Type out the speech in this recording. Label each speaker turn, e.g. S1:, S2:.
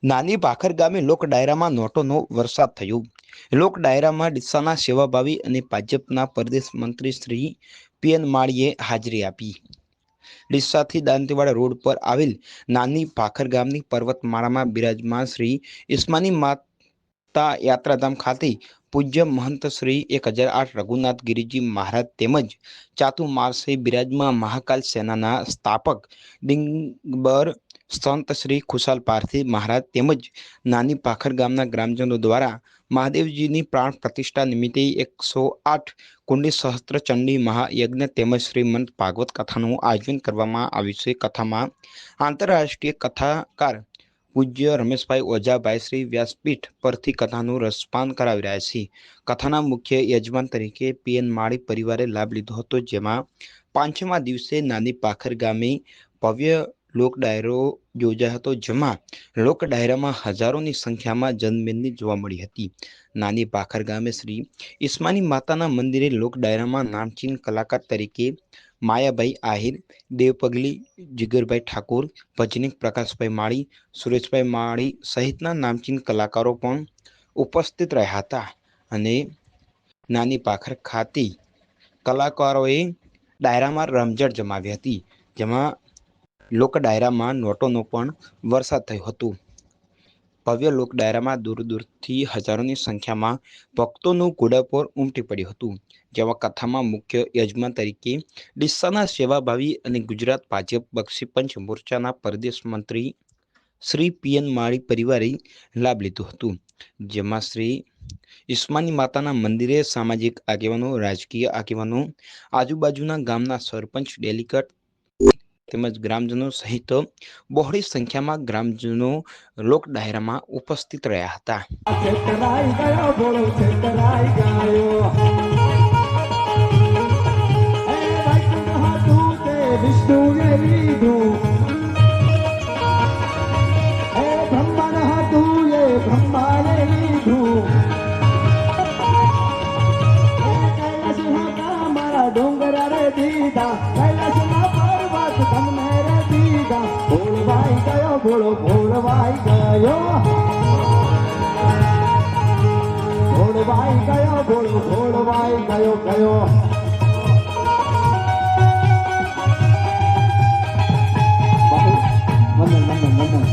S1: નાની ભાખર ગામે લોક ડાયરામાં નોટોનો વરસાદ થયો। લોક ડાયરામાં ડીસાના સેવાભાવી અને ભાજપના પ્રદેશ મંત્રી શ્રી પીએન માળીએ હાજરી આપી। ડીસાથી દાંતીવાડા રોડ પર આવેલ નાની ભાખર ગામની પર્વતમાળામાં બિરાજમાન શ્રી ઈસ્માની માતા યાત્રાધામ ખાતે પૂજ્ય મહંત શ્રી 1008 રઘુનાથ ગિરિજી મહારાજ તેમજ ચાતુમારસે બિરાજમાન મહાકાલ સેનાના સ્થાપક દિગંબર સંત શ્રી ખુશાલ પારથી મહારાજ તેમજ નાની ભાખર ગામના ગ્રામજનો દ્વારા મહાદેવજીની પ્રાણ પ્રતિષ્ઠા નિમિત્તે 108 કુંડી સહસ્ત્ર ચંડી મહાયજ્ઞ તેમજ શ્રીમંત ભાગવત કથાનું આયોજન કરવામાં આવ્યું છે। કથામાં આંતરરાષ્ટ્રીય કથાકાર પૂજ્ય રમેશભાઈ ઓઝાભાઈ શ્રી વ્યાસપીઠ પરથી કથાનું રસપાન કરાવી રહ્યા છે। કથાના મુખ્ય યજમાન તરીકે પીએન માળી પરિવારે લાભ લીધો હતો, જેમાં પાંચમા દિવસે નાની ભાખર ગામે ભવ્ય લોક ડાયરો યોજાયો હતો, જેમાં લોક ડાયરામાં હજારોની સંખ્યામાં જનમેદની જોવા મળી હતી। નાની ભાખર ગામે શ્રી ઈસ્માની માતાના મંદિરે લોક ડાયરામાં નામચીન કલાકાર તરીકે માયાભાઈ આહિર, દેવપગલી, જીગરભાઈ ઠાકોર, ભજનીક પ્રકાશભાઈ માળી, સુરેશભાઈ માળી સહિતના નામચીન કલાકારો પણ ઉપસ્થિત રહ્યા હતા અને નાની ભાખર ખાતે કલાકારોએ ડાયરામાં રમઝટ જમાવી હતી, જેમાં લોક ડાયરામાં નોટોનો પણ વરસાદ થયો હતો। ભવ્ય લોક ડાયરામાં દૂર દૂરથી હજારોની સંખ્યામાં ભક્તોનું ઘોડાપુર ઉમટી પડ્યું હતું, જેમાં કથામાં મુખ્ય યજમાન તરીકે ડીસાના સેવાભાવી અને ગુજરાત ભાજપ બક્ષી પંચ મોરચાના પ્રદેશ મંત્રી શ્રી પીએન માળી પરિવારે લાભ લીધું હતું, જેમાં શ્રી ઈસ્માની માતાના મંદિરે સામાજિક આગેવાનો, રાજકીય આગેવાનો, આજુબાજુના ગામના સરપંચ, ડેલીગેટ તેમજ ગ્રામજનો સહિત બહોળી સંખ્યામાં ગ્રામજનો લોક ડાયરામાં ઉપસ્થિત રહ્યા હતા।
S2: ભોળો ભોળવાઈ ગયો, ભોળવાઈ ગયો, ભોળો ભોળવાઈ ગયો ગયો। વંદન વંદન વંદન।